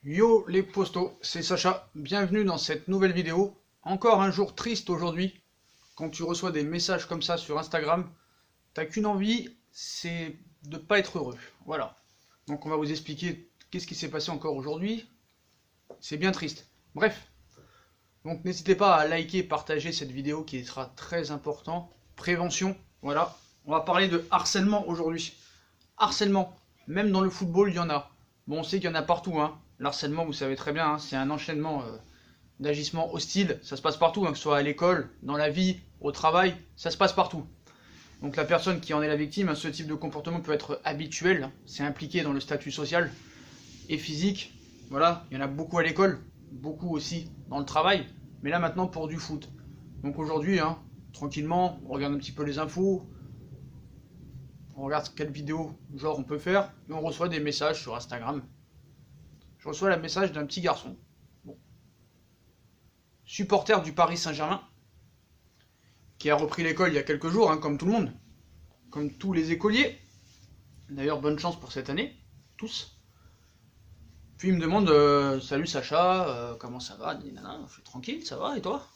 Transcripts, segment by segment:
Yo les postos, c'est Sacha, bienvenue dans cette nouvelle vidéo. Encore un jour triste aujourd'hui, quand tu reçois des messages comme ça sur Instagram, t'as qu'une envie, c'est de pas être heureux, voilà. Donc on va vous expliquer qu'est-ce qui s'est passé encore aujourd'hui, c'est bien triste. Bref, donc n'hésitez pas à liker, partager cette vidéo qui sera très important. Prévention, voilà. On va parler de harcèlement aujourd'hui. Harcèlement, même dans le football il y en a. Bon, on sait qu'il y en a partout, hein. L'harcèlement, vous savez très bien, hein, c'est un enchaînement d'agissements hostiles. Ça se passe partout, hein, que ce soit à l'école, dans la vie, au travail, ça se passe partout. Donc la personne qui en est la victime, hein, ce type de comportement peut être habituel, hein, c'est impliqué dans le statut social et physique. Voilà, il y en a beaucoup à l'école, beaucoup aussi dans le travail, mais là maintenant pour du foot. Donc aujourd'hui, hein, tranquillement, on regarde un petit peu les infos, on regarde quelle vidéo genre on peut faire, et on reçoit des messages sur Instagram. Je reçois le message d'un petit garçon, bon, supporter du Paris Saint-Germain, qui a repris l'école il y a quelques jours, hein, comme tout le monde, comme tous les écoliers. D'ailleurs, bonne chance pour cette année, tous. Puis il me demande salut Sacha, comment ça va? Je suis tranquille, ça va, et toi?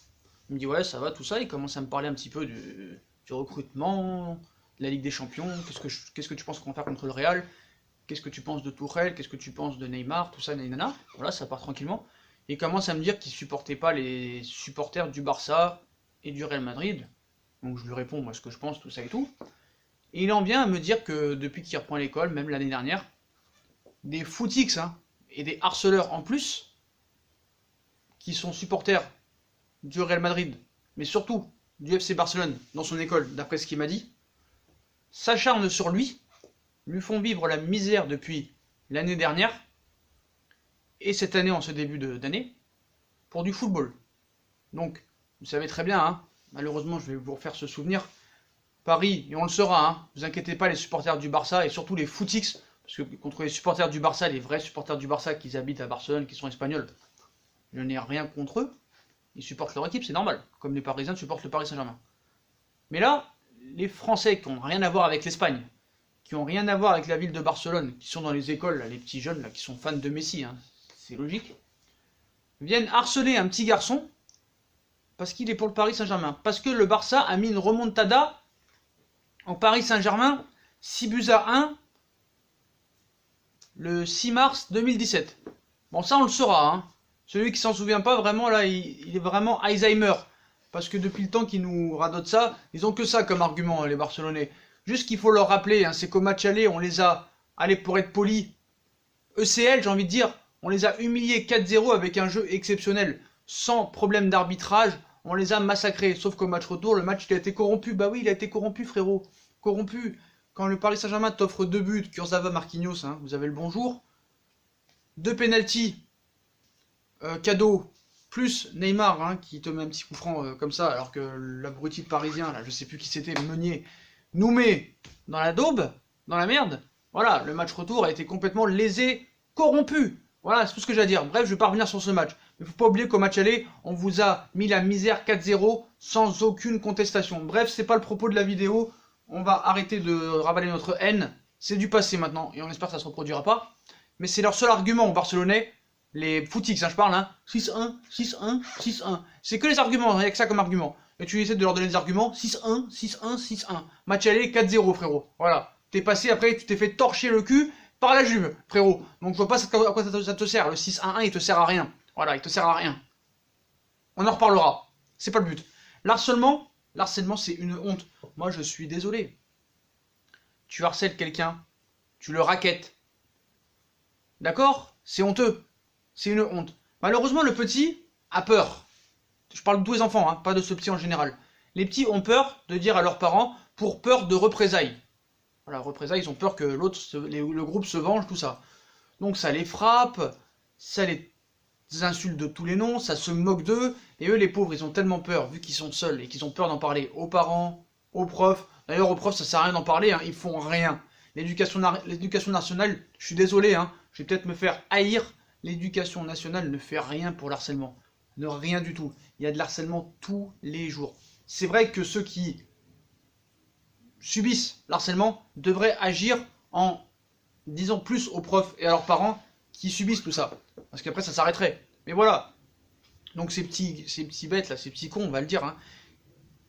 Il me dit ouais, ça va, tout ça. Il commence à me parler un petit peu du recrutement, de la Ligue des Champions, qu'est-ce que tu penses qu'on va faire contre le Real? Qu'est-ce que tu penses de Tourelle? Qu'est-ce que tu penses de Neymar? Tout ça, nanana. Voilà, ça part tranquillement. Et il commence à me dire qu'il supportait pas les supporters du Barça et du Real Madrid. Donc je lui réponds moi ce que je pense, tout ça et tout. Et il en vient à me dire que depuis qu'il reprend l'école, même l'année dernière, des footix, hein, et des harceleurs en plus, qui sont supporters du Real Madrid, mais surtout du FC Barcelone dans son école, d'après ce qu'il m'a dit, s'acharnent sur lui font vivre la misère depuis l'année dernière, et cette année en ce début d'année, pour du football. Donc, vous savez très bien, hein, malheureusement je vais vous refaire ce souvenir, Paris, et on le saura, hein, vous inquiétez pas les supporters du Barça, et surtout les footix, parce que contre les supporters du Barça, les vrais supporters du Barça qui habitent à Barcelone, qui sont espagnols, je n'ai rien contre eux, ils supportent leur équipe, c'est normal, comme les Parisiens supportent le Paris Saint-Germain. Mais là, les Français qui n'ont rien à voir avec l'Espagne, qui n'ont rien à voir avec la ville de Barcelone, qui sont dans les écoles, là, les petits jeunes là, qui sont fans de Messi, hein, c'est logique, viennent harceler un petit garçon parce qu'il est pour le Paris Saint-Germain. Parce que le Barça a mis une remontada au Paris Saint-Germain, 6-1, le 6 mars 2017. Bon, ça on le saura, hein. Celui qui s'en souvient pas, vraiment, là, il est vraiment Alzheimer. Parce que depuis le temps qu'ils nous radotent ça, ils ont que ça comme argument, les Barcelonais. Juste qu'il faut leur rappeler, hein, c'est qu'au match aller, on les a, allez pour être poli, ECL j'ai envie de dire, on les a humiliés 4-0 avec un jeu exceptionnel, sans problème d'arbitrage, on les a massacrés. Sauf qu'au match retour, le match il a été corrompu, bah oui il a été corrompu frérot, corrompu. Quand le Paris Saint-Germain t'offre 2 buts, Kurzawa, Marquinhos, hein, vous avez le bonjour, 2 pénaltys, cadeau, plus Neymar hein, qui te met un petit coup franc comme ça, alors que l'abruti parisien, là je sais plus qui c'était, Meunier, nous met dans la daube, dans la merde. Voilà, le match retour a été complètement lésé, corrompu. Voilà, c'est tout ce que j'ai à dire. Bref, je vais pas revenir sur ce match. Mais faut pas oublier qu'au match aller, on vous a mis la misère 4-0 sans aucune contestation. Bref, c'est pas le propos de la vidéo. On va arrêter de ravaler notre haine. C'est du passé maintenant et on espère que ça se reproduira pas. Mais c'est leur seul argument aux Barcelonais. Les footix, hein, je parle, hein. 6-1, 6-1, 6-1. C'est que les arguments, il n'y a que ça comme argument. Et tu essaies de leur donner des arguments, 6-1, 6-1, 6-1. Match aller, 4-0, frérot. Voilà. T'es passé après, tu t'es fait torcher le cul par la Juve, frérot. Donc je vois pas à quoi ça te sert. Le 6-1-1, il te sert à rien. Voilà, il te sert à rien. On en reparlera. C'est pas le but. L'harcèlement, c'est une honte. Moi, je suis désolé. Tu harcèles quelqu'un, tu le raquettes. D'accord? C'est honteux. C'est une honte. Malheureusement, le petit a peur. Je parle de tous les enfants, hein, pas de ce petit en général. Les petits ont peur de dire à leurs parents pour peur de représailles. Voilà, représailles, ils ont peur que le groupe se venge, tout ça. Donc ça les frappe, ça les insulte de tous les noms, ça se moque d'eux, et eux les pauvres, ils ont tellement peur, vu qu'ils sont seuls, et qu'ils ont peur d'en parler aux parents, aux profs. D'ailleurs aux profs ça sert à rien d'en parler, hein, ils font rien. L'éducation nationale, je suis désolé, hein, je vais peut-être me faire haïr, l'éducation nationale ne fait rien pour l'harcèlement. Ne rien du tout. Il y a de l'harcèlement tous les jours. C'est vrai que ceux qui subissent l'harcèlement devraient agir en disant plus aux profs et à leurs parents qui subissent tout ça. Parce qu'après, ça s'arrêterait. Mais voilà. Donc ces petits bêtes là, ces petits cons, on va le dire, hein.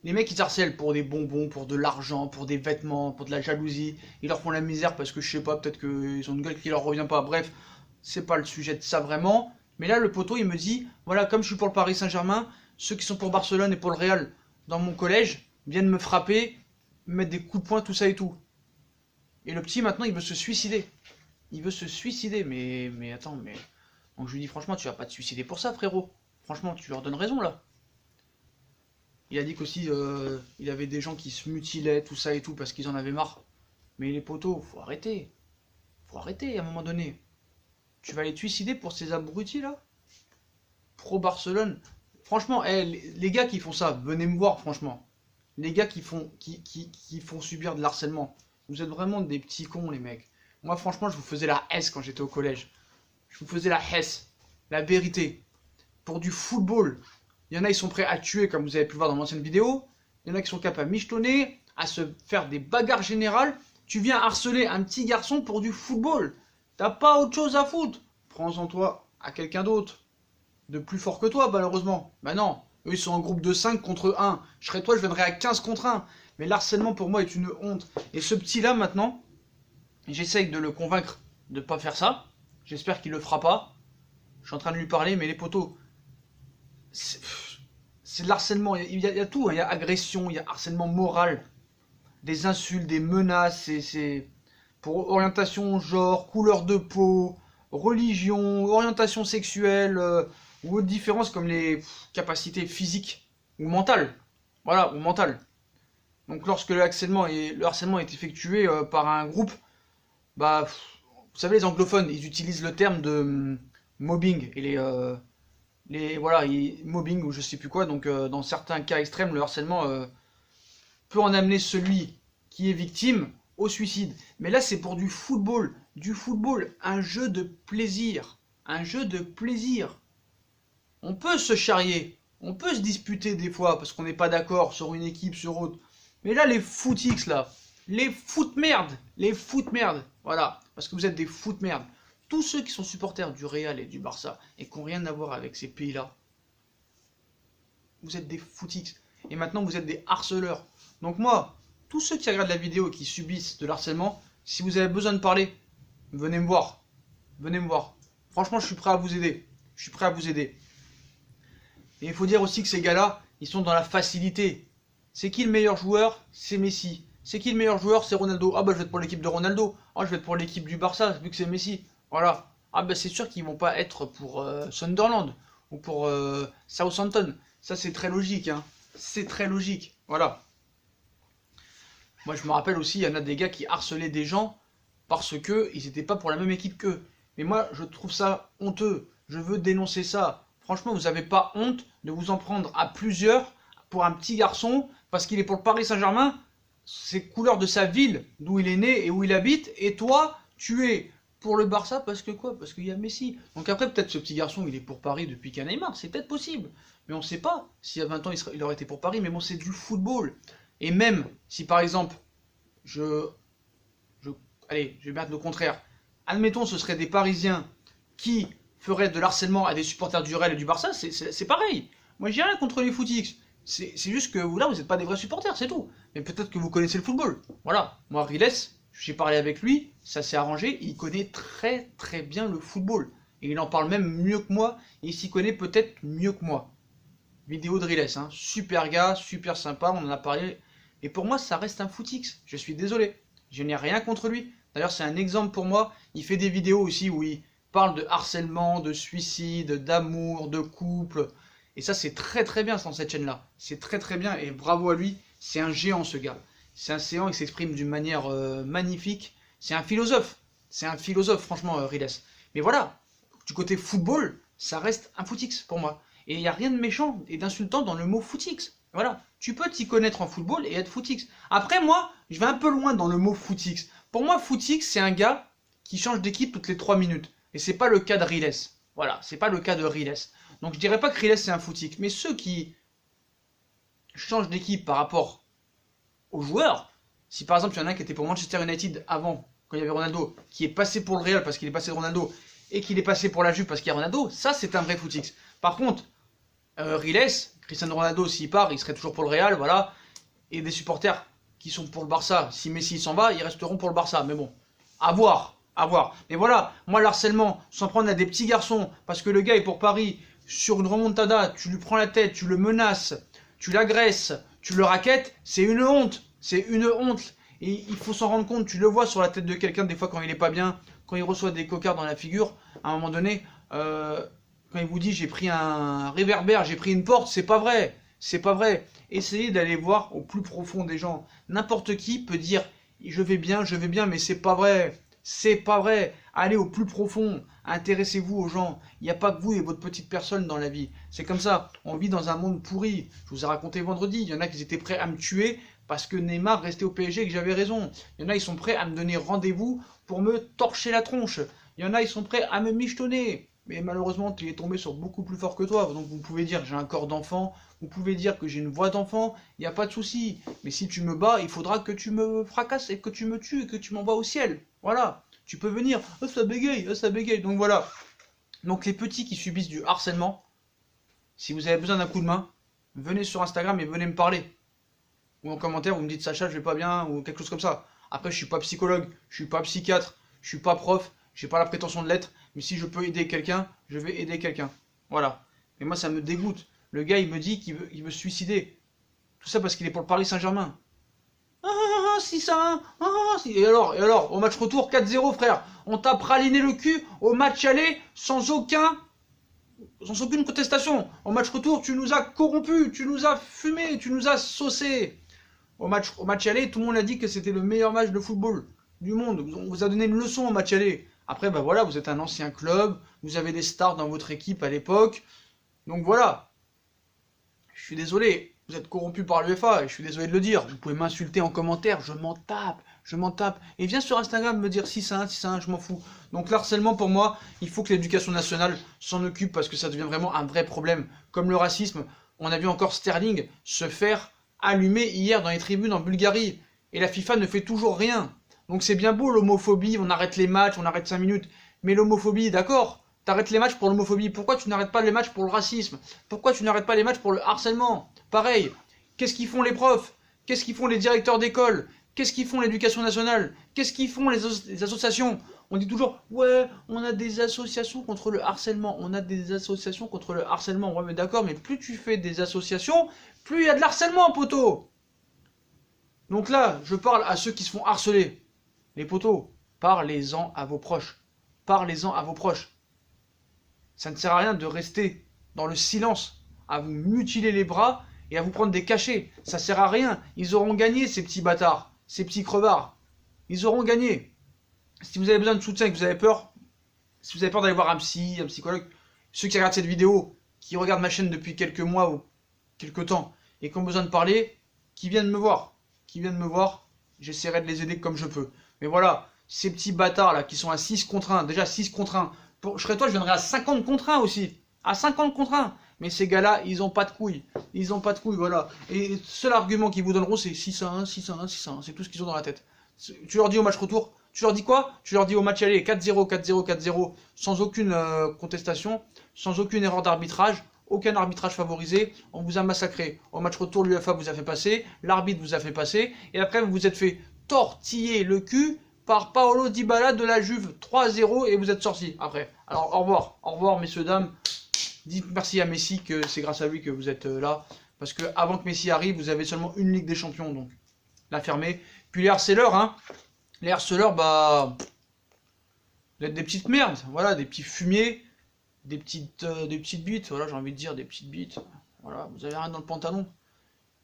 Les mecs ils harcèlent pour des bonbons, pour de l'argent, pour des vêtements, pour de la jalousie. Ils leur font la misère parce que je sais pas, peut-être qu'ils ont une gueule qui leur revient pas. Bref, c'est pas le sujet de ça vraiment. Mais là, le poteau il me dit, voilà, comme je suis pour le Paris Saint-Germain, ceux qui sont pour Barcelone et pour le Real dans mon collège viennent me frapper, me mettre des coups de poing, tout ça et tout. Et le petit maintenant il veut se suicider. Il veut se suicider, mais attends, mais. Donc je lui dis franchement, tu vas pas te suicider pour ça, frérot. Franchement, tu leur donnes raison là. Il a dit qu'aussi il avait des gens qui se mutilaient, tout ça et tout, parce qu'ils en avaient marre. Mais les potos, faut arrêter. Faut arrêter à un moment donné. Tu vas aller te suicider pour ces abrutis là? Pro Barcelone. Franchement, les gars qui font ça, venez me voir franchement. Les gars qui font subir de l'harcèlement. Vous êtes vraiment des petits cons les mecs. Moi franchement je vous faisais la hesse quand j'étais au collège. Je vous faisais la hesse. La vérité. Pour du football. Il y en a, ils sont prêts à tuer, comme vous avez pu le voir dans l'ancienne vidéo. Il y en a qui sont capables à michetonner, à se faire des bagarres générales. Tu viens harceler un petit garçon pour du football. T'as pas autre chose à foutre. Prends-en toi à quelqu'un d'autre. De plus fort que toi, malheureusement. Bah non, eux, ils sont en groupe de 5 contre 1. Je serais toi, je viendrais à 15 contre 1. Mais l'harcèlement, pour moi, est une honte. Et ce petit-là, maintenant, j'essaye de le convaincre de ne pas faire ça. J'espère qu'il le fera pas. Je suis en train de lui parler, mais les potos... C'est de l'harcèlement, il y a tout, hein. Il y a agression, il y a harcèlement moral, des insultes, des menaces, c'est pour orientation, genre, couleur de peau, religion, orientation sexuelle, ou autres différences comme les capacités physiques ou mentales. Voilà, ou mentales. Donc lorsque le harcèlement est effectué par un groupe, bah, vous savez, les anglophones, ils utilisent le terme de mobbing, et voilà, mobbing ou je sais plus quoi, donc dans certains cas extrêmes, le harcèlement peut en amener celui qui est victime au suicide. Mais là, c'est pour du football, un jeu de plaisir, un jeu de plaisir. On peut se charrier, on peut se disputer des fois parce qu'on n'est pas d'accord sur une équipe, sur autre. Mais là, les footix là, les foot merdes, voilà, parce que vous êtes des foot merdes. Tous ceux qui sont supporters du Real et du Barça et qui n'ont rien à voir avec ces pays-là, vous êtes des footix. Et maintenant, vous êtes des harceleurs. Donc moi, tous ceux qui regardent la vidéo et qui subissent de l'harcèlement, si vous avez besoin de parler, venez me voir. Venez me voir. Franchement, je suis prêt à vous aider. Je suis prêt à vous aider. Et il faut dire aussi que ces gars-là, ils sont dans la facilité. C'est qui le meilleur joueur? C'est Messi. C'est qui le meilleur joueur? C'est Ronaldo. Ah bah je vais être pour l'équipe de Ronaldo. Ah je vais être pour l'équipe du Barça, vu que c'est Messi. Voilà. Ah bah c'est sûr qu'ils vont pas être pour Sunderland ou pour Southampton. Ça c'est très logique, hein. C'est très logique. Voilà. Moi je me rappelle aussi, il y en a des gars qui harcelaient des gens parce que ils n'étaient pas pour la même équipe qu'eux. Mais moi je trouve ça honteux. Je veux dénoncer ça. Franchement, vous n'avez pas honte de vous en prendre à plusieurs pour un petit garçon parce qu'il est pour le Paris Saint-Germain. C'est couleur de sa ville, d'où il est né et où il habite. Et toi, tu es pour le Barça parce que quoi? Parce qu'il y a Messi. Donc après, peut-être ce petit garçon, il est pour Paris depuis qu'il y a Neymar. C'est peut-être possible. Mais on ne sait pas. S'il y a 20 ans, il aurait été pour Paris. Mais bon, c'est du football. Et même si par exemple, allez, je vais mettre le contraire. Admettons, ce seraient des Parisiens qui feraient de l'harcèlement à des supporters du Real et du Barça, c'est pareil. Moi, j'ai rien contre les footix. C'est juste que là, vous n'êtes pas des vrais supporters, c'est tout. Mais peut-être que vous connaissez le football. Voilà. Moi, Riles, j'ai parlé avec lui, ça s'est arrangé, il connaît très très bien le football. Et il en parle même mieux que moi, et il s'y connaît peut-être mieux que moi. Vidéo de Riles, hein. Super gars, super sympa, on en a parlé. Et pour moi, ça reste un footix. Je suis désolé. Je n'ai rien contre lui. D'ailleurs, c'est un exemple pour moi. Il fait des vidéos aussi où il parle de harcèlement, de suicide, d'amour, de couple. Et ça, c'est très très bien dans cette chaîne-là. C'est très très bien et bravo à lui. C'est un géant ce gars. C'est un géant, il s'exprime d'une manière magnifique. C'est un philosophe. C'est un philosophe, franchement, Riles. Mais voilà, du côté football, ça reste un footix pour moi. Et il n'y a rien de méchant et d'insultant dans le mot footix. Voilà, tu peux t'y connaître en football et être footix. Après, moi, je vais un peu loin dans le mot footix. Pour moi, footix, c'est un gars qui change d'équipe toutes les 3 minutes. Et c'est pas le cas de Riles. Voilà, c'est pas le cas de Riles. Donc je dirais pas que Riles c'est un footix, mais ceux qui changent d'équipe par rapport aux joueurs, si par exemple il y en a un qui était pour Manchester United avant, quand il y avait Ronaldo, qui est passé pour le Real parce qu'il est passé de Ronaldo, et qu'il est passé pour la Juve parce qu'il y a Ronaldo, ça c'est un vrai footix. Par contre, Riles, Cristiano Ronaldo, s'il part, il serait toujours pour le Real, voilà. Et des supporters qui sont pour le Barça, si Messi s'en va, ils resteront pour le Barça. Mais bon, à voir, à voir. Mais voilà, moi l'harcèlement, s'en prendre à des petits garçons, parce que le gars est pour Paris, sur une remontada, tu lui prends la tête, tu le menaces, tu l'agresses, tu le raquettes, c'est une honte. C'est une honte. Et il faut s'en rendre compte, tu le vois sur la tête de quelqu'un, des fois quand il est pas bien, quand il reçoit des cocards dans la figure, à un moment donné, quand il vous dit j'ai pris un réverbère, j'ai pris une porte, c'est pas vrai. C'est pas vrai. Essayez d'aller voir au plus profond des gens. N'importe qui peut dire je vais bien, mais c'est pas vrai. C'est pas vrai. Allez au plus profond. Intéressez-vous aux gens. Il n'y a pas que vous et votre petite personne dans la vie. C'est comme ça. On vit dans un monde pourri. Je vous ai raconté vendredi. Il y en a qui étaient prêts à me tuer parce que Neymar restait au PSG et que j'avais raison. Il y en a, ils sont prêts à me donner rendez-vous pour me torcher la tronche. Il y en a, ils sont prêts à me michetonner. Mais malheureusement, tu es tombé sur beaucoup plus fort que toi. Donc vous pouvez dire j'ai un corps d'enfant. Vous pouvez dire que j'ai une voix d'enfant. Il n'y a pas de souci. Mais si tu me bats, il faudra que tu me fracasses et que tu me tues et que tu m'envoies au ciel. Voilà. Tu peux venir. Oh, ça bégaye. Oh, ça bégaye. Donc voilà. Donc les petits qui subissent du harcèlement, si vous avez besoin d'un coup de main, venez sur Instagram et venez me parler. Ou en commentaire, vous me dites Sacha, je vais pas bien, ou quelque chose comme ça. Après, je suis pas psychologue, je suis pas psychiatre, je suis pas prof, j'ai pas la prétention de l'être, mais si je peux aider quelqu'un, je vais aider quelqu'un. Voilà. Mais moi, ça me dégoûte. Le gars, il me dit qu'il veut se suicider. Tout ça parce qu'il est pour le Paris Saint-Germain. Ah, si ça, si. Et alors, au match retour, 4-0, frère. On t'a praliné le cul au match aller sans aucune contestation. Au match retour, tu nous as corrompus, tu nous as fumés, tu nous as saucés. Au match aller, tout le monde a dit que c'était le meilleur match de football du monde. On vous a donné une leçon au match aller. Après, bah voilà, vous êtes un ancien club, vous avez des stars dans votre équipe à l'époque. Donc voilà. Je suis désolé, vous êtes corrompu par l'UEFA, et je suis désolé de le dire. Vous pouvez m'insulter en commentaire, je m'en tape. Et viens sur Instagram me dire si c'est un, je m'en fous. Donc l'harcèlement, pour moi, il faut que l'éducation nationale s'en occupe parce que ça devient vraiment un vrai problème. Comme le racisme, on a vu encore Sterling se faire allumer hier dans les tribunes en Bulgarie. Et la FIFA ne fait toujours rien. Donc c'est bien beau l'homophobie, on arrête les matchs, on arrête 5 minutes. Mais l'homophobie, d'accord, t'arrêtes les matchs pour l'homophobie. Pourquoi tu n'arrêtes pas les matchs pour le racisme? Pourquoi tu n'arrêtes pas les matchs pour le harcèlement? Pareil, qu'est-ce qu'ils font les profs? Qu'est-ce qu'ils font les directeurs d'école? Qu'est-ce qu'ils font l'éducation nationale? Qu'est-ce qu'ils font les associations? On dit toujours, ouais, on a des associations contre le harcèlement. On a des associations contre le harcèlement. Ouais, mais d'accord, mais plus tu fais des associations, plus il y a de l'harcèlement, poteau. Donc là, je parle à ceux qui se font harceler. Les poteaux, parlez-en à vos proches. Parlez-en à vos proches. Ça ne sert à rien de rester dans le silence, à vous mutiler les bras et à vous prendre des cachets. Ça sert à rien. Ils auront gagné, ces petits bâtards, ces petits crevards. Ils auront gagné. Si vous avez besoin de soutien et que vous avez peur, si vous avez peur d'aller voir un psy, un psychologue, ceux qui regardent cette vidéo, qui regardent ma chaîne depuis quelques mois ou quelques temps, et qui ont besoin de parler, qui viennent me voir. Qui viennent me voir, j'essaierai de les aider comme je peux. Mais voilà, ces petits bâtards là qui sont à 6 contre 1, déjà 6 contre 1, je serais toi, je viendrais à 50 contre 1 aussi. À 50 contre 1. Mais ces gars-là, ils ont pas de couilles. Ils ont pas de couilles, voilà. Et le seul argument qu'ils vous donneront, c'est 6 à 1, 6 à 1, 6 à 1. C'est tout ce qu'ils ont dans la tête. Tu leur dis au match retour, tu leur dis quoi? Tu leur dis au match aller 4-0, 4-0, 4-0, sans aucune contestation, sans aucune erreur d'arbitrage, aucun arbitrage favorisé, on vous a massacré. Au match retour, l'UEFA vous a fait passer, l'arbitre vous a fait passer, et après vous vous êtes fait tortiller le cul par Paolo Dybala de la Juve 3-0 et vous êtes sortis après. Alors au revoir messieurs dames. Dites merci à Messi que c'est grâce à lui que vous êtes là. Parce que avant que Messi arrive, vous avez seulement une Ligue des Champions, donc la fermez. Puis les harceleurs, hein. Les harceleurs, bah, vous êtes des petites merdes, voilà, des petits fumiers, des petites bites, voilà, j'ai envie de dire des petites bites. Voilà, vous avez rien dans le pantalon.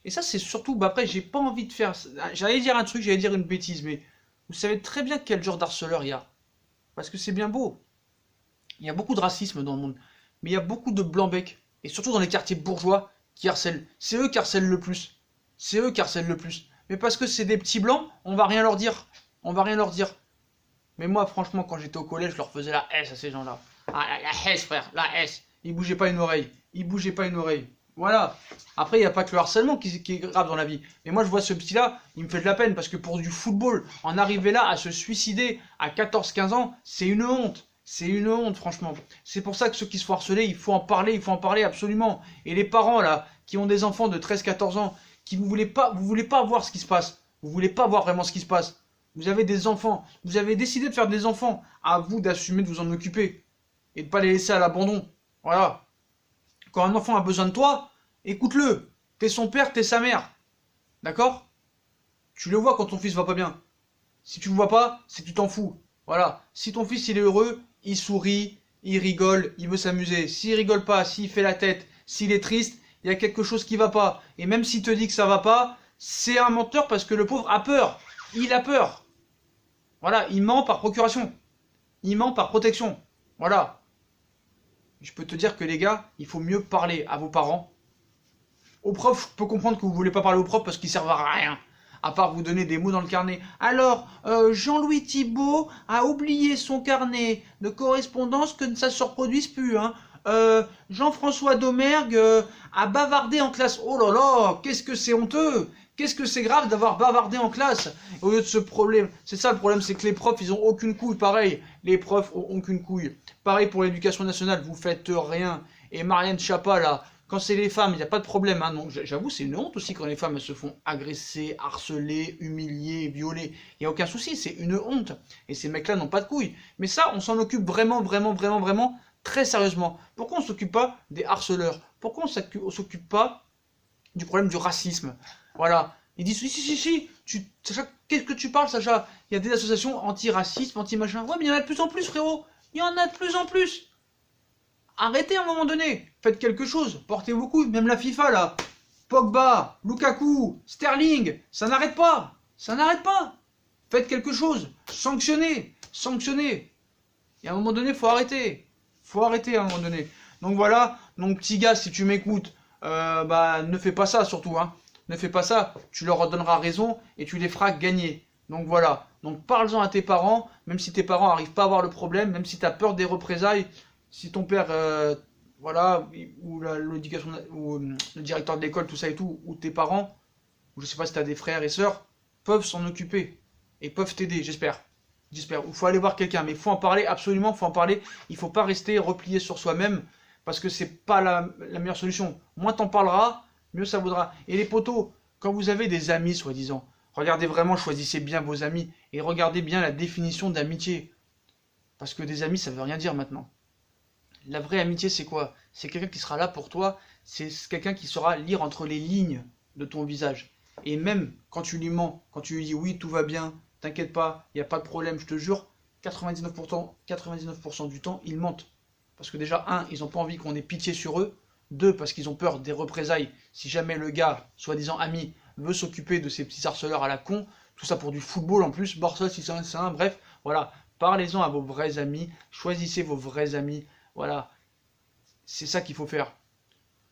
Et ça, c'est surtout, bah après, j'ai pas envie de faire. J'allais dire un truc, j'allais dire une bêtise, mais vous savez très bien quel genre d'harceleur il y a. Parce que c'est bien beau. Il y a beaucoup de racisme dans le monde. Mais il y a beaucoup de blancs-becs. Et surtout dans les quartiers bourgeois qui harcèlent. C'est eux qui harcèlent le plus. C'est eux qui harcèlent le plus. Mais parce que c'est des petits blancs, on va rien leur dire. On va rien leur dire. Mais moi, franchement, quand j'étais au collège, je leur faisais la S à ces gens-là. Ah, la S, frère, la S. Ils bougeaient pas une oreille. Ils bougeaient pas une oreille. Voilà. Après, il n'y a pas que le harcèlement qui est grave dans la vie. Mais moi, je vois ce petit-là, il me fait de la peine. Parce que pour du football, en arriver là à se suicider à 14-15 ans, c'est une honte. C'est une honte, franchement. C'est pour ça que ceux qui se font harceler, il faut en parler absolument. Et les parents, là, qui ont des enfants de 13-14 ans, qui vous voulez pas voir ce qui se passe. Vous voulez pas voir vraiment ce qui se passe. Vous avez des enfants. Vous avez décidé de faire des enfants. À vous d'assumer de vous en occuper. Et de pas les laisser à l'abandon. Voilà. Quand un enfant a besoin de toi, écoute-le. T'es son père, t'es sa mère. D'accord? Tu le vois quand ton fils va pas bien. Si tu le vois pas, c'est que tu t'en fous. Voilà. Si ton fils il est heureux, il sourit, il rigole, il veut s'amuser. S'il rigole pas, s'il fait la tête, s'il est triste, il y a quelque chose qui va pas. Et même s'il te dit que ça va pas, c'est un menteur parce que le pauvre a peur. Il a peur. Voilà, il ment par procuration. Il ment par protection. Voilà. Je peux te dire que les gars, il faut mieux parler à vos parents. Aux profs, je peux comprendre que vous voulez pas parler aux profs parce qu'ils servent à rien. À part vous donner des mots dans le carnet. Alors, Jean-Louis Thibault a oublié son carnet de correspondance, que ça se reproduise plus. Hein. Jean-François Domergue a bavardé en classe. Oh là là, qu'est-ce que c'est honteux! Qu'est-ce que c'est grave d'avoir bavardé en classe au lieu de ce problème. C'est ça le problème, c'est que les profs, ils ont aucune couille. Pareil, les profs ont aucune couille. Pareil pour l'éducation nationale, vous faites rien. Et Marianne Chapa, là, quand c'est les femmes, il n'y a pas de problème. Hein. Donc j'avoue, c'est une honte aussi quand les femmes elles se font agresser, harceler, humilier, violer. Il n'y a aucun souci, c'est une honte. Et ces mecs-là n'ont pas de couilles. Mais ça, on s'en occupe vraiment, vraiment, vraiment, vraiment, très sérieusement. Pourquoi on ne s'occupe pas des harceleurs? Pourquoi on ne s'occupe pas du problème du racisme? Voilà. Ils disent, si, Sacha, qu'est-ce que tu parles, Sacha? Il y a des associations anti-racisme, anti-machin. Ouais, mais il y en a de plus en plus, frérot. Il y en a de plus en plus. Arrêtez à un moment donné. Faites quelque chose. Portez vos couilles. Même la FIFA, là. Pogba, Lukaku, Sterling. Ça n'arrête pas. Ça n'arrête pas. Faites quelque chose. Sanctionnez. Sanctionnez. Et à un moment donné, faut arrêter. Faut arrêter à un moment donné. Donc voilà. Donc, petit gars, si tu m'écoutes, ne fais pas ça surtout, hein. Ne fais pas ça, tu leur redonneras raison et tu les feras gagner. Donc voilà, donc parle-en à tes parents, même si tes parents n'arrivent pas à voir le problème, même si tu as peur des représailles, si ton père, voilà, ou l'éducation, ou le directeur de l'école, tout ça et tout, ou tes parents, ou je sais pas si tu as des frères et sœurs, peuvent s'en occuper et peuvent t'aider, j'espère. J'espère. Il faut aller voir quelqu'un, mais il faut en parler, absolument, il faut en parler. Il ne faut pas rester replié sur soi-même, parce que c'est pas la meilleure solution. Moins t'en parleras, mieux ça vaudra. Et les potos, quand vous avez des amis, soi-disant, regardez vraiment, choisissez bien vos amis, et regardez bien la définition d'amitié. Parce que des amis, ça veut rien dire maintenant. La vraie amitié, c'est quoi? C'est quelqu'un qui sera là pour toi, c'est quelqu'un qui saura lire entre les lignes de ton visage. Et même quand tu lui mens, quand tu lui dis oui, tout va bien, t'inquiète pas, il n'y a pas de problème, je te jure, 99% du temps, ils mentent. Parce que déjà, un, ils n'ont pas envie qu'on ait pitié sur eux. Deux, parce qu'ils ont peur des représailles. Si jamais le gars, soi-disant ami, veut s'occuper de ces petits harceleurs à la con, tout ça pour du football en plus, Barça 601, bref, voilà. Parlez-en à vos vrais amis, choisissez vos vrais amis, voilà. C'est ça qu'il faut faire.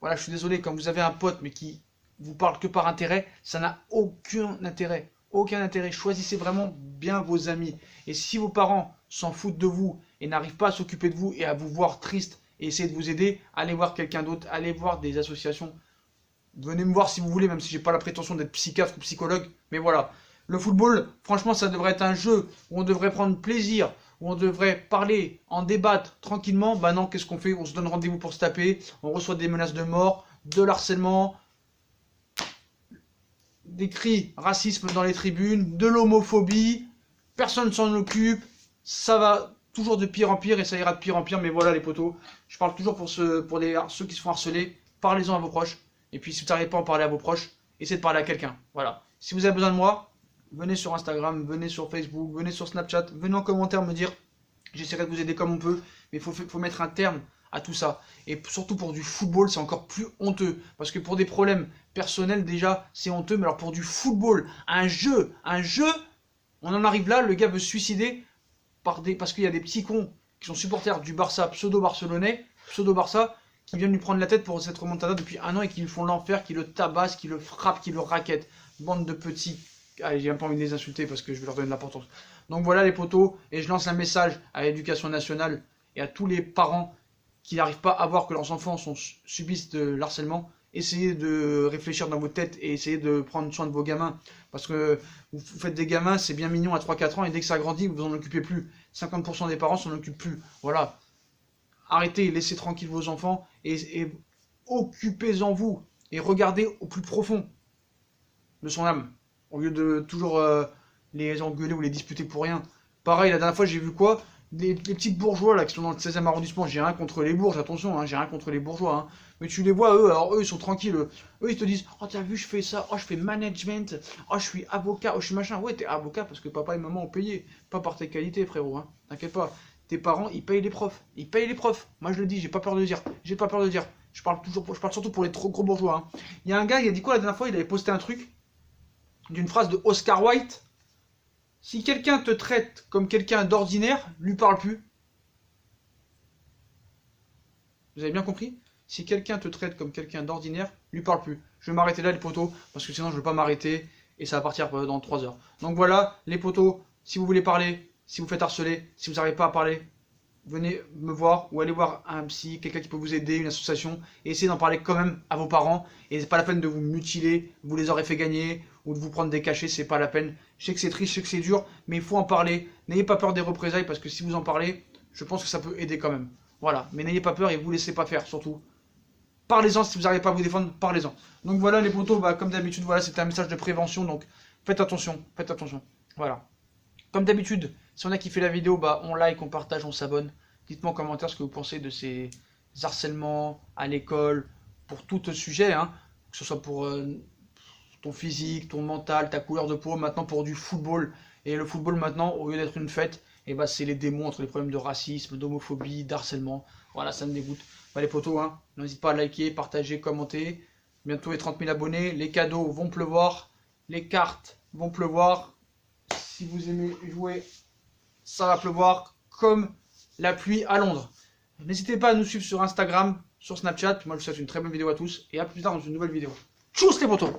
Voilà, je suis désolé, quand vous avez un pote, mais qui vous parle que par intérêt, ça n'a aucun intérêt. Aucun intérêt. Choisissez vraiment bien vos amis. Et si vos parents s'en foutent de vous et n'arrivent pas à s'occuper de vous et à vous voir triste et essayer de vous aider, allez voir quelqu'un d'autre, allez voir des associations. Venez me voir si vous voulez, même si j'ai pas la prétention d'être psychiatre ou psychologue. Mais voilà. Le football, franchement, ça devrait être un jeu où on devrait prendre plaisir, où on devrait parler, en débattre tranquillement. Bah non, qu'est-ce qu'on fait? On se donne rendez-vous pour se taper, on reçoit des menaces de mort, de l'harcèlement, des cris racisme dans les tribunes, de l'homophobie, personne s'en occupe, ça va toujours de pire en pire et ça ira de pire en pire, mais voilà les potos, je parle toujours pour ceux qui se font harceler, parlez-en à vos proches, et puis si vous n'arrivez pas à en parler à vos proches, essayez de parler à quelqu'un, voilà. Si vous avez besoin de moi, venez sur Instagram, venez sur Facebook, venez sur Snapchat, venez en commentaire me dire, j'essaierai de vous aider comme on peut, mais il faut mettre un terme à tout ça. Et surtout pour du football, c'est encore plus honteux. Parce que pour des problèmes personnels, déjà, c'est honteux. Mais alors pour du football, un jeu, on en arrive là, le gars veut se suicider parce qu'il y a des petits cons qui sont supporters du Barça, pseudo-barcelonais, pseudo-Barça, qui viennent lui prendre la tête pour cette remontada depuis un an et qui lui font l'enfer, qui le tabassent, qui le frappent, qui le raquettent. Bande de petits... Allez, j'ai même pas envie de les insulter parce que je vais leur donner de l'importance. Donc voilà les potos, et je lance un message à l'éducation nationale et à tous les parents qui n'arrivent pas à voir que leurs enfants subissent de l'harcèlement. essayez de réfléchir dans votre tête et essayez de prendre soin de vos gamins. Parce que vous faites des gamins, c'est bien mignon à 3-4 ans, et dès que ça grandit, vous vous en occupez plus. 50% des parents s'en occupent plus. Voilà. Arrêtez, laissez tranquille vos enfants et occupez-en vous. Et regardez au plus profond de son âme. Au lieu de toujours les engueuler ou les disputer pour rien. Pareil, la dernière fois, j'ai vu quoi? Les petits bourgeois là qui sont dans le 16e arrondissement, j'ai rien contre les bourges, attention, hein, j'ai rien contre les bourgeois, hein. Mais tu les vois, eux, alors eux, ils sont tranquilles. Eux, ils te disent, oh, t'as vu, je fais ça, oh, je fais management, oh, je suis avocat, oh, je suis machin. Ouais, t'es avocat parce que papa et maman ont payé, pas par tes qualités, frérot, hein. T'inquiète pas. Tes parents, ils payent les profs. Ils payent les profs. Moi, je le dis, j'ai pas peur de le dire. J'ai pas peur de le dire. Je parle surtout pour les trop gros bourgeois, hein. Il y a un gars, il a dit quoi la dernière fois? Il avait posté un truc d'une phrase de Oscar Wilde. Si quelqu'un te traite comme quelqu'un d'ordinaire, lui parle plus. Vous avez bien compris? Si quelqu'un te traite comme quelqu'un d'ordinaire, lui parle plus. Je vais m'arrêter là les potos, parce que sinon je ne veux pas m'arrêter, et ça va partir dans 3 heures. Donc voilà, les potos, si vous voulez parler, si vous faites harceler, si vous n'arrivez pas à parler, venez me voir, ou allez voir un psy, quelqu'un qui peut vous aider, une association, et essayez d'en parler quand même à vos parents, et c'est pas la peine de vous mutiler, vous les aurez fait gagner, ou de vous prendre des cachets, c'est pas la peine. Je sais que c'est triste, je sais que c'est dur, mais il faut en parler. N'ayez pas peur des représailles, parce que si vous en parlez, je pense que ça peut aider quand même. Voilà, mais n'ayez pas peur et vous laissez pas faire, surtout. Parlez-en, si vous n'arrivez pas à vous défendre, parlez-en. Donc voilà les potos, bah, comme d'habitude, voilà, c'était un message de prévention, donc faites attention, faites attention. Voilà. Comme d'habitude, si on a kiffé la vidéo, bah, on like, on partage, on s'abonne. Dites-moi en commentaire ce que vous pensez de ces harcèlements à l'école, pour tout sujet, hein, que ce soit pour ton physique, ton mental, ta couleur de peau, maintenant pour du football. Et le football maintenant, au lieu d'être une fête, et bah, c'est les démons entre les problèmes de racisme, d'homophobie, d'harcèlement. Voilà, ça me dégoûte. Bah, les potos, hein, n'hésitez pas à liker, partager, commenter. Bientôt les 30 000 abonnés, les cadeaux vont pleuvoir, les cartes vont pleuvoir. Si vous aimez jouer, ça va pleuvoir comme la pluie à Londres. N'hésitez pas à nous suivre sur Instagram, sur Snapchat. Moi, je vous souhaite une très bonne vidéo à tous et à plus tard dans une nouvelle vidéo. Tchuss les potos!